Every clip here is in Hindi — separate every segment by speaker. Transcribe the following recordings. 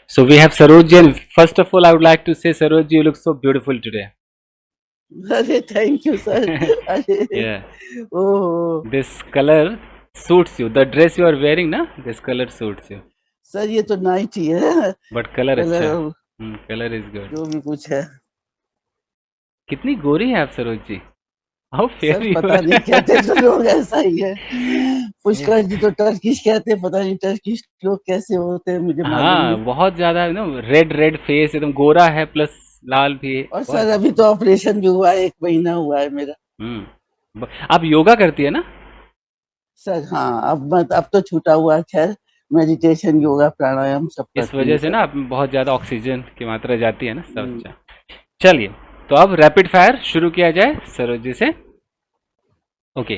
Speaker 1: So we have Sarojji, and first of all, I would like to say, Sarojji, you look so beautiful today.
Speaker 2: अरे थैंक यू सर। अरे
Speaker 1: Yeah,
Speaker 2: oh
Speaker 1: this color suits you. The dress you are wearing, na, this color suits you.
Speaker 2: Sir ये तो नाइट ही है।
Speaker 1: But color अच्छा है.
Speaker 2: Colour
Speaker 1: Color is good.
Speaker 2: जो भी कुछ है
Speaker 1: कितनी गोरी है आप Saroj ji. How fair
Speaker 2: sir,
Speaker 1: you
Speaker 2: पता नहीं कहते तो
Speaker 1: are.
Speaker 2: लोग ऐसा ही है। पुष्कर जी तो टर्किश कहते हैं, पता नहीं टर्किश लोग कैसे होते हैं, मुझे मालूम
Speaker 1: हाँ,
Speaker 2: नहीं।
Speaker 1: बहुत ज्यादा रेड रेड फेस, एकदम गोरा है प्लस लाल भी है,
Speaker 2: और
Speaker 1: बहुत
Speaker 2: सर
Speaker 1: अच्छा.
Speaker 2: अभी तो ऑपरेशन भी हुआ है, 1 महीना हुआ है मेरा।
Speaker 1: आप योगा करती है ना.
Speaker 2: सर हाँ, अब तो छूटा हुआ है, खैर मेडिटेशन, योगा, प्राणायाम सब
Speaker 1: इस
Speaker 2: करती
Speaker 1: वजह
Speaker 2: हूँ
Speaker 1: से
Speaker 2: सर।
Speaker 1: ना आप में बहुत ज्यादा ऑक्सीजन की मात्रा जाती है ना, सब
Speaker 2: हुँ,
Speaker 1: अच्छा. चलिए, तो अब रैपिड फायर शुरू किया जाए सरोज जी से. ओके,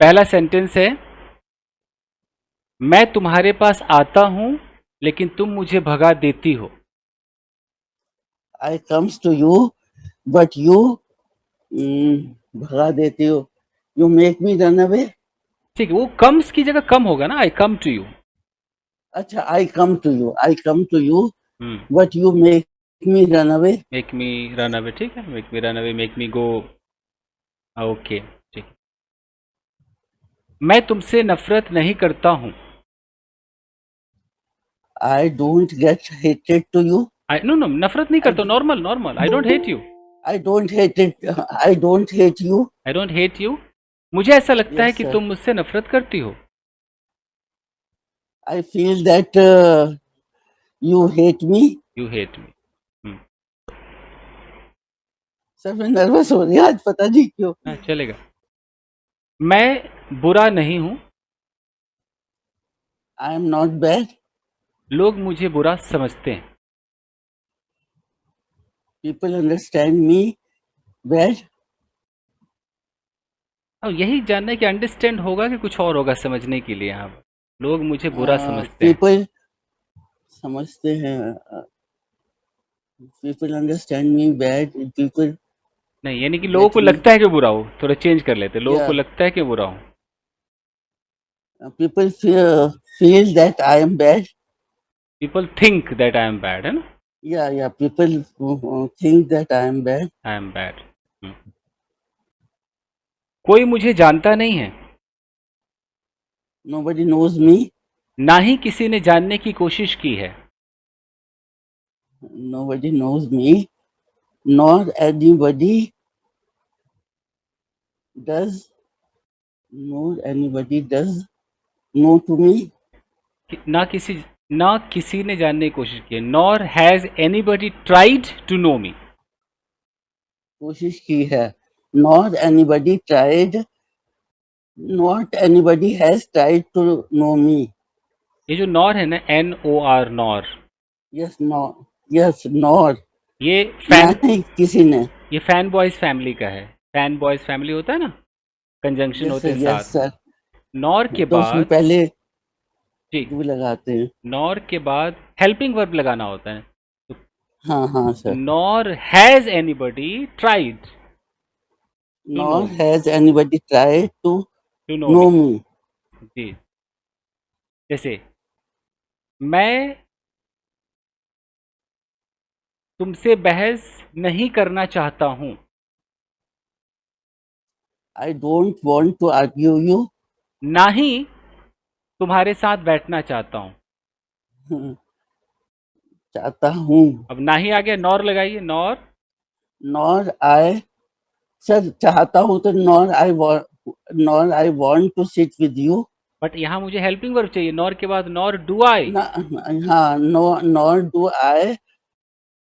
Speaker 1: पहला सेंटेंस है, मैं तुम्हारे पास आता हूं लेकिन तुम मुझे भगा देती हो.
Speaker 2: I comes to you but you भगा देती हो। You make me run away.
Speaker 1: ठीक है, वो कम्स की जगह कम होगा ना, आई कम टू यू.
Speaker 2: अच्छा, I come to you but you make me run away.
Speaker 1: Make me run away, ठीक है, make me run away, make me go. Okay, ठीक है. मैं तुमसे नफरत नहीं करता हूं.
Speaker 2: I don't get hated to you.
Speaker 1: I no no, नफरत नहीं
Speaker 2: आई
Speaker 1: करता, normal normal, I don't hate you.
Speaker 2: I don't hated I don't hate you.
Speaker 1: I don't hate you. मुझे ऐसा लगता है
Speaker 2: यस
Speaker 1: कि
Speaker 2: सर।
Speaker 1: तुम मुझसे नफरत करती हो.
Speaker 2: I feel that you hate me.
Speaker 1: You hate me.
Speaker 2: Sir मैं नर्वस हो रही हूँ आज, पता नहीं क्यों।
Speaker 1: हाँ, चलेगा. मैं बुरा नहीं हूं.
Speaker 2: I am not bad.
Speaker 1: लोग मुझे बुरा समझते हैं.
Speaker 2: People understand me bad.
Speaker 1: अब यही जानना है कि अंडरस्टैंड होगा कि कुछ और होगा समझने के लिए. यहाँ लोग मुझे बुरा समझते हैं.
Speaker 2: पीपल समझते हैं। People understand me bad. People
Speaker 1: नहीं, यानी कि लोगों
Speaker 2: गेट
Speaker 1: को
Speaker 2: मी।
Speaker 1: लगता है कि बुरा हो. थोड़ा चेंज कर लेते, लोगों
Speaker 2: या
Speaker 1: को लगता है कि बुरा हो.
Speaker 2: People feel that I am bad.
Speaker 1: People think that I am bad, है ना.
Speaker 2: या people think that I am bad.
Speaker 1: I am bad. कोई मुझे जानता नहीं है.
Speaker 2: Nobody knows me.
Speaker 1: ना ही किसी ने जानने की कोशिश की है.
Speaker 2: Nobody knows me not anybody does not anybody does know to me.
Speaker 1: ना किसी, ना किसी ने जानने की कोशिश की है. Nor has anybody tried to know me.
Speaker 2: कोशिश की है। Not anybody tried not anybody has tried to know me.
Speaker 1: ये जो नॉर है ना, NOR, nor,
Speaker 2: yes no yes not
Speaker 1: ये
Speaker 2: ना
Speaker 1: फैन,
Speaker 2: ही किसी ने।
Speaker 1: ये फैन बॉयज फैमिली का है. फैन बॉयज फैमिली होता है ना, कंजंक्शन होते हैं
Speaker 2: यस
Speaker 1: साथ.
Speaker 2: सर।
Speaker 1: नॉर के
Speaker 2: तो उसमें
Speaker 1: बाद,
Speaker 2: पहले
Speaker 1: जी,
Speaker 2: भी लगाते हैं।
Speaker 1: नॉर के बाद हेल्पिंग वर्ब लगाना होता है.
Speaker 2: हाँ हाँ sir.
Speaker 1: Nor has anybody tried to know
Speaker 2: nor
Speaker 1: me.
Speaker 2: Has anybody tried to
Speaker 1: to know
Speaker 2: know
Speaker 1: me,
Speaker 2: me.
Speaker 1: जी. जैसे, मैं तुमसे बहस नहीं करना चाहता हूं.
Speaker 2: I don't want to argue you.
Speaker 1: ना ही तुम्हारे साथ बैठना चाहता हूं.
Speaker 2: चाहता हूँ।
Speaker 1: अब ना ही आ गया, नॉर लगाइए, नॉर.
Speaker 2: नॉर आई सर चाहता हूँ तो nor I want to sit with you.
Speaker 1: But यहां मुझे हेल्पिंग वर्ब चाहिए. नॉर के बाद नॉर डू आई
Speaker 2: ना हाँ no nor do I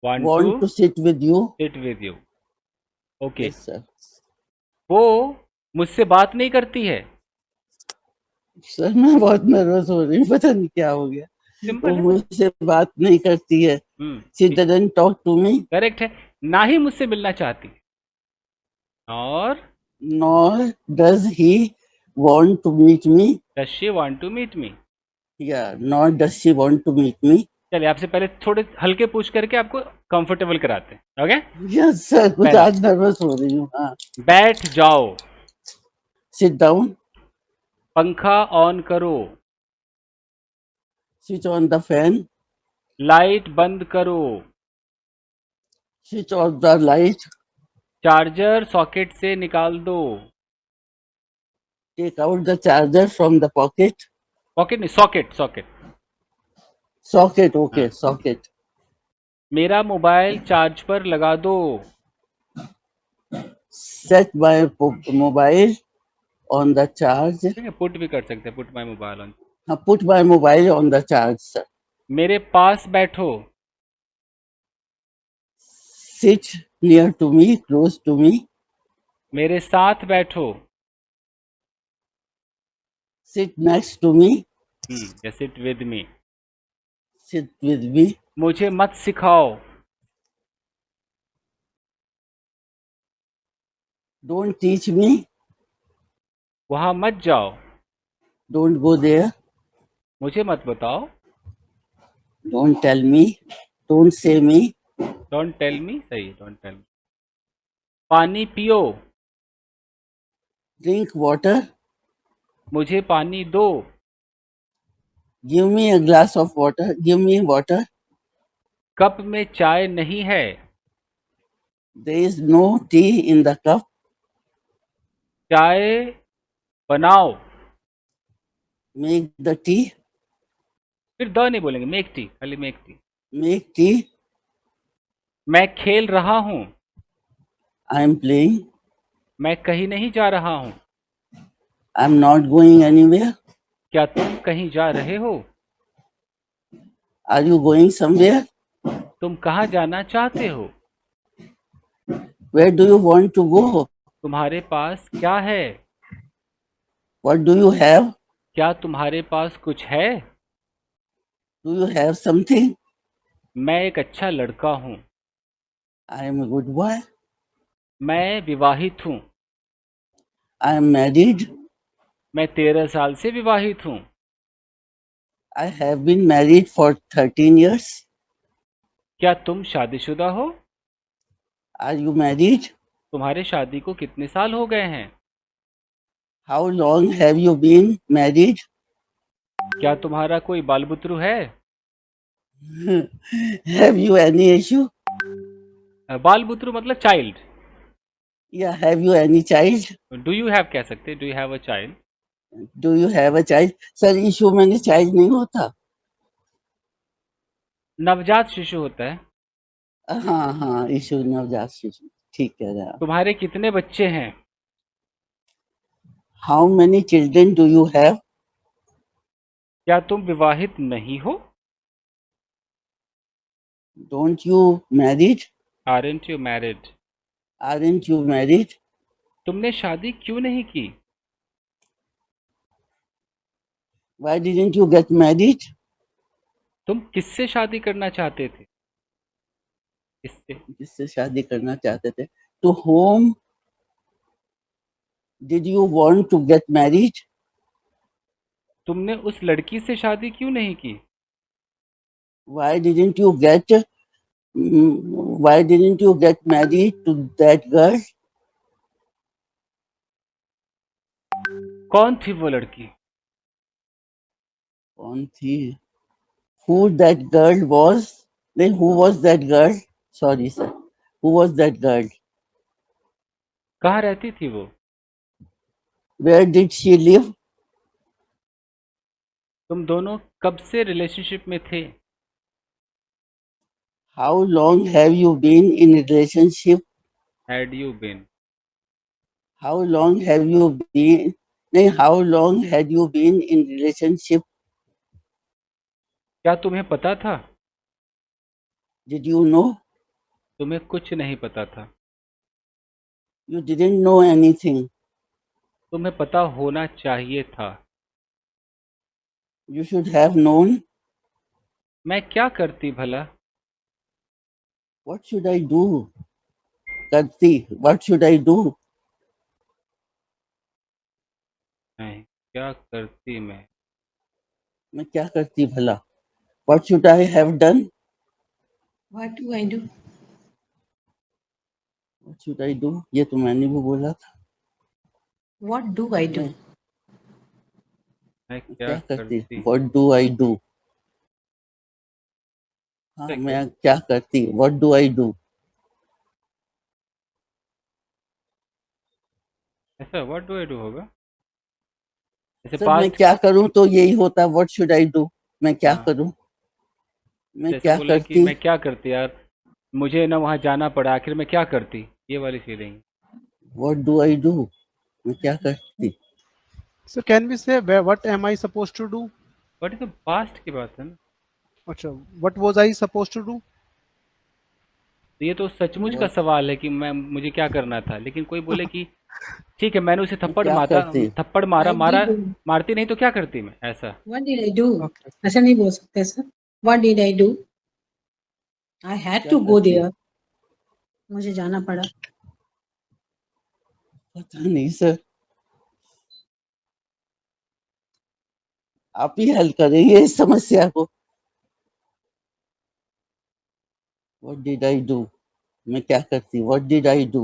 Speaker 1: want to
Speaker 2: want to sit with you.
Speaker 1: Sit with you. Okay.
Speaker 2: Yes sir.
Speaker 1: वो मुझसे बात नहीं करती है.
Speaker 2: सर मैं बहुत नर्वस हो रही हूँ, पता नहीं क्या हो गया। वो
Speaker 1: सिंपल है.
Speaker 2: मुझसे बात नहीं करती है। She doesn't talk to me.
Speaker 1: Correct है. ना ही मुझसे मिलना चाहती. और
Speaker 2: nor does he want to meet me.
Speaker 1: Does she want to meet me.
Speaker 2: या nor does she want to meet me.
Speaker 1: चलिए, आपसे पहले थोड़े हल्के पूछ करके आपको कंफर्टेबल कराते हैं. ओके.
Speaker 2: यस सर, कुछ
Speaker 1: पहला,
Speaker 2: आज नर्वस हो रही हूँ। हाँ।
Speaker 1: बैठ जाओ.
Speaker 2: Sit down.
Speaker 1: पंखा ऑन करो.
Speaker 2: Switch on the fan.
Speaker 1: Light बंद करो।
Speaker 2: Switch off the light.
Speaker 1: Charger socket से निकाल दो।
Speaker 2: Take out the charger from the pocket.
Speaker 1: Pocket नहीं, सॉकेट सॉकेट।
Speaker 2: Socket, okay,
Speaker 1: हाँ।
Speaker 2: socket.
Speaker 1: मेरा मोबाइल चार्ज पर लगा दो।
Speaker 2: Set my mobile on the charge.
Speaker 1: ठीक है, पुट भी कर सकते हैं, put my mobile on.
Speaker 2: Put my mobile on the charge, sir.
Speaker 1: मेरे पास बैठो।
Speaker 2: Sit near to me, close to me.
Speaker 1: मेरे साथ बैठो।
Speaker 2: Sit next to me.
Speaker 1: या sit with me.
Speaker 2: Sit with me.
Speaker 1: मुझे मत सिखाओ।
Speaker 2: Don't teach me.
Speaker 1: वहां मत जाओ।
Speaker 2: Don't go there.
Speaker 1: मुझे मत बताओ।
Speaker 2: Don't tell me. Don't say me.
Speaker 1: Don't tell me, सही, डोंट टेल मी। पानी पियो।
Speaker 2: Drink water.
Speaker 1: मुझे पानी दो।
Speaker 2: Give me a glass of water. Give me water.
Speaker 1: Cup में चाय नहीं है।
Speaker 2: There is no tea in the cup.
Speaker 1: चाय बनाओ।
Speaker 2: Make the tea.
Speaker 1: फिर द नहीं बोलेंगे, मेक टी, खाली मेक टी।
Speaker 2: Make tea.
Speaker 1: मैं खेल रहा हूं।
Speaker 2: I am playing.
Speaker 1: मैं कहीं नहीं जा रहा हूं।
Speaker 2: I am not going anywhere.
Speaker 1: क्या तुम कहीं जा रहे हो?
Speaker 2: Are you going somewhere?
Speaker 1: तुम कहाँ जाना चाहते हो?
Speaker 2: Where do you want to go?
Speaker 1: तुम्हारे पास क्या है?
Speaker 2: What do you have?
Speaker 1: क्या तुम्हारे पास कुछ है?
Speaker 2: Do you have something?
Speaker 1: मैं एक अच्छा लड़का हूँ।
Speaker 2: I am a good boy.
Speaker 1: मैं विवाहित हूँ।
Speaker 2: I am married.
Speaker 1: मैं 13 साल से विवाहित हूँ।
Speaker 2: I have been married for 13 years.
Speaker 1: क्या तुम शादीशुदा हो?
Speaker 2: Are you married?
Speaker 1: तुम्हारे शादी को कितने साल हो गए हैं?
Speaker 2: How long have you been married?
Speaker 1: क्या तुम्हारा कोई बाल बुतरू है?
Speaker 2: Have you any issue?
Speaker 1: बाल बुतरू मतलब child.
Speaker 2: Yeah, have you any child?
Speaker 1: Do you have कह सकते, do you have a child.
Speaker 2: Do you have a child? Sir issue मैंने चाइल्ड नहीं होता।
Speaker 1: नवजात शिशु होता है।
Speaker 2: हाँ हाँ, इशू नवजात शिशु, ठीक कह रहे हैं आप।
Speaker 1: तुम्हारे कितने बच्चे हैं?
Speaker 2: How many children do you have?
Speaker 1: क्या तुम विवाहित नहीं हो?
Speaker 2: Don't you married?
Speaker 1: Aren't you married?
Speaker 2: Aren't you married?
Speaker 1: तुमने शादी क्यों नहीं की?
Speaker 2: Why didn't you get married?
Speaker 1: तुम किससे शादी करना चाहते थे? किससे?
Speaker 2: जिससे शादी करना चाहते थे। To whom did you want to get married?
Speaker 1: तुमने उस लड़की से शादी क्यों नहीं की?
Speaker 2: Why didn't you get why didn't you get married to that girl?
Speaker 1: कौन थी वो लड़की?
Speaker 2: कौन थी? Who that girl was? Then who was that girl? Sorry sir. Who was that girl?
Speaker 1: कहाँ रहती थी वो?
Speaker 2: Where did she live?
Speaker 1: तुम दोनों कब से रिलेशनशिप में थे?
Speaker 2: How long have you been in relationship?
Speaker 1: Had you been?
Speaker 2: How long have you been? नहीं, how long had you been in relationship?
Speaker 1: क्या तुम्हें पता था?
Speaker 2: Did you know?
Speaker 1: तुम्हें कुछ नहीं पता था।
Speaker 2: You didn't know anything.
Speaker 1: तुम्हें पता होना चाहिए था।
Speaker 2: You should have known.
Speaker 1: मैं क्या करती भला?
Speaker 2: What should I do? करती, what should I do?
Speaker 1: नहीं, क्या करती मैं?
Speaker 2: मैं क्या करती भला? What should I have done?
Speaker 3: What do I do?
Speaker 2: What should I do? ये तो मैंने भी बोला था।
Speaker 3: What do I do?
Speaker 2: मैं
Speaker 1: मैं
Speaker 2: क्या
Speaker 1: क्या
Speaker 2: करती?
Speaker 1: करती?
Speaker 2: What do I do? हाँ
Speaker 1: ठीक है।
Speaker 2: मैं क्या करती, व्हाट डू आई डू?
Speaker 1: ऐसा व्हाट डू आई डू होगा, जैसे
Speaker 2: सर मैं
Speaker 1: पास्ट।
Speaker 2: क्या करूं तो यही होता, व्हाट शुड आई डू? मैं क्या
Speaker 1: हाँ,
Speaker 2: करूं, मैं
Speaker 1: जैसे
Speaker 2: क्या
Speaker 1: बोले कि
Speaker 2: करती,
Speaker 1: मैं क्या करती यार, मुझे ना वहाँ जाना पड़ा, आखिर मैं क्या करती, ये वाली feeling.
Speaker 2: What do I do, मैं क्या करती।
Speaker 4: So can we say where what am I supposed to do?
Speaker 1: But ये तो पास्ट की बात है ना।
Speaker 4: अच्छा, what was I supposed to do?
Speaker 1: तो ये तो सचमुच का
Speaker 2: व्हाट,
Speaker 1: सवाल है कि मैं मुझे क्या करना था, लेकिन कोई बोले कि ठीक है मैंने उसे
Speaker 2: मैं क्या करती,
Speaker 1: थप्पड़ मारा
Speaker 3: I
Speaker 1: मारा,
Speaker 3: did.
Speaker 1: मारती नहीं तो क्या करती मैं, ऐसा।
Speaker 3: What did I do?
Speaker 4: Okay.
Speaker 3: ऐसा नहीं बोल सकते sir. What did I do? I had
Speaker 2: क्या
Speaker 3: to go
Speaker 2: करती,
Speaker 3: there. मुझे जाना पड़ा.
Speaker 2: पता नहीं सर, आप ही हल करेंगे इस समस्या को। व्हाट डिड आई डू, मैं क्या करती, व्हाट डिड आई डू।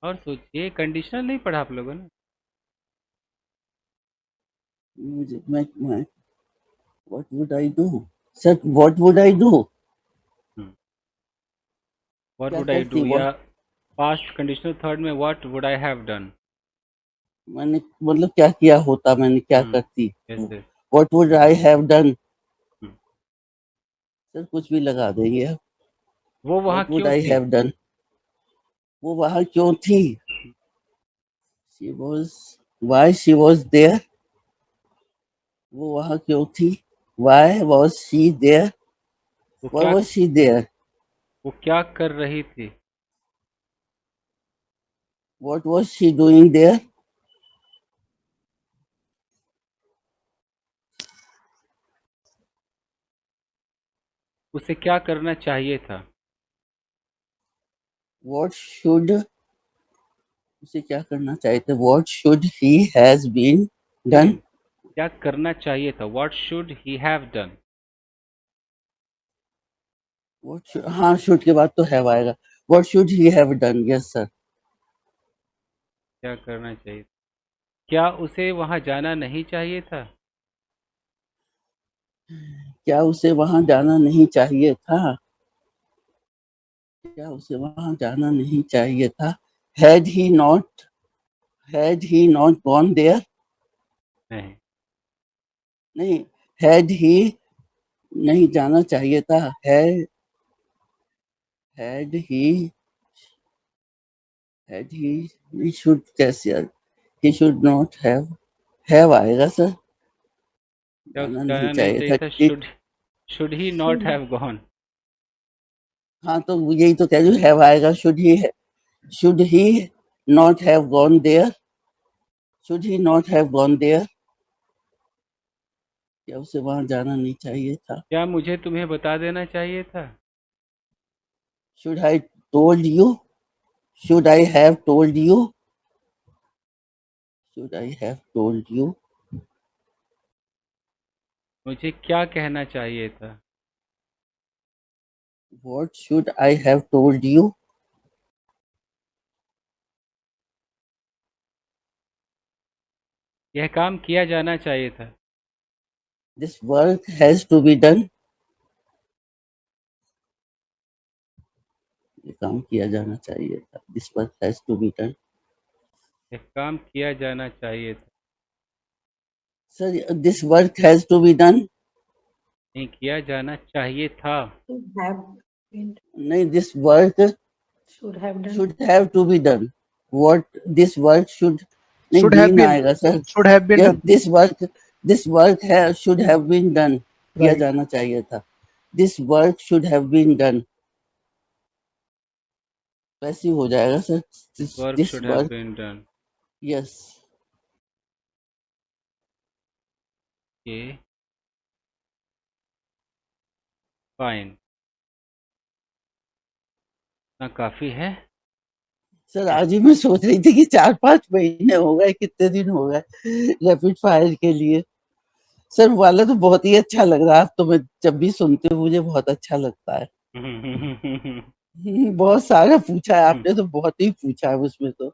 Speaker 1: और सोचिए, कंडीशनल नहीं पढ़ा आप लोगों ने।
Speaker 2: मुझे मैं what would I do, sir what would I do,
Speaker 1: what
Speaker 2: क्या
Speaker 1: वुड आई
Speaker 2: करती,
Speaker 1: डू,
Speaker 2: व्हाट,
Speaker 1: या पास्ट कंडीशनल थर्ड में what would I have done.
Speaker 2: मैंने मतलब क्या किया होता, मैंने क्या करती,
Speaker 1: yes yes.
Speaker 2: What would I have done. Sir कुछ भी लगा देंगे आप,
Speaker 1: वो वहाँ
Speaker 2: व्हाट वुड
Speaker 1: क्यों
Speaker 2: आई
Speaker 1: थी।
Speaker 2: हैव डन, वो वहां क्यों थी, she was, why she was there, वो वहां क्यों थी, व्हाई वाज शी देयर,
Speaker 1: वो
Speaker 2: व्हाई
Speaker 1: क्या
Speaker 2: वाज शी देयर,
Speaker 1: वो क्या कर रही थी।
Speaker 2: What was she doing there.
Speaker 1: उसे क्या करना चाहिए था।
Speaker 2: व्हाट शुड, उसे क्या करना चाहिए था, what should he has been
Speaker 1: नहीं,
Speaker 2: डन।
Speaker 1: क्या करना चाहिए था, what should he have done.
Speaker 2: हाँ शुड के बाद तो हैव आएगा, what should he have done, yes sir.
Speaker 1: क्या करना चाहिए, क्या उसे वहाँ जाना नहीं चाहिए था।
Speaker 2: क्या उसे वहां जाना नहीं चाहिए था, क्या उसे वहां जाना नहीं चाहिए था, had he not, had he not gone there,
Speaker 1: नहीं,
Speaker 2: नहीं, हैड ही नहीं जाना चाहिए था, हैड ही शुड कैसे, ही शुड नॉट हैव आएगा सर,
Speaker 1: क्या उसे
Speaker 2: जाना नहीं
Speaker 1: जाना नहीं
Speaker 2: चाहिए
Speaker 1: चाहिए
Speaker 2: था,
Speaker 1: था,
Speaker 2: did,
Speaker 1: should he not have gone.
Speaker 2: हाँ तो यही तो कह रही हूँ, हैव आएगा, should he not have gone there, should he not have gone there, क्या उसे वहां जाना नहीं चाहिए था,
Speaker 1: क्या मुझे तुम्हें बता देना चाहिए था।
Speaker 2: Should I told you, should I have told you, should I have told you,
Speaker 1: मुझे क्या कहना चाहिए था।
Speaker 2: What should I have told you,
Speaker 1: यह काम किया जाना चाहिए था।
Speaker 2: This work has to be done, ये काम किया जाना चाहिए था, this work has to be done.
Speaker 1: यह काम किया जाना चाहिए था।
Speaker 2: Sir this work has to be done,
Speaker 1: नहीं, किया जाना चाहिए था।
Speaker 3: Should have been.
Speaker 2: नहीं, this work
Speaker 3: Should have done.
Speaker 2: Should have to be done, what, this work should, नहीं
Speaker 4: Should have
Speaker 2: बीन
Speaker 4: been.
Speaker 2: आएगा sir,
Speaker 4: Should have been
Speaker 2: yes
Speaker 4: done.
Speaker 2: This work है शुड हैव बीन डन, किया
Speaker 4: Right.
Speaker 2: जाना चाहिए था, this work should have been done, वैसे ही हो जाएगा sir,
Speaker 1: work
Speaker 2: this
Speaker 1: should have
Speaker 2: work,
Speaker 1: been done.
Speaker 2: Yes.
Speaker 1: ये फाइन ना, काफी है।
Speaker 2: सर आज ही मैं सोच रही थी कि 4-5 महीने हो गए, कितने दिन हो गए रैपिड फायर के लिए। सर वो वाला तो बहुत ही अच्छा लग रहा है, तो मैं जब भी सुनती हूँ मुझे बहुत अच्छा लगता है। बहुत सारा पूछा है आपने, तो बहुत ही पूछा है उसमें तो।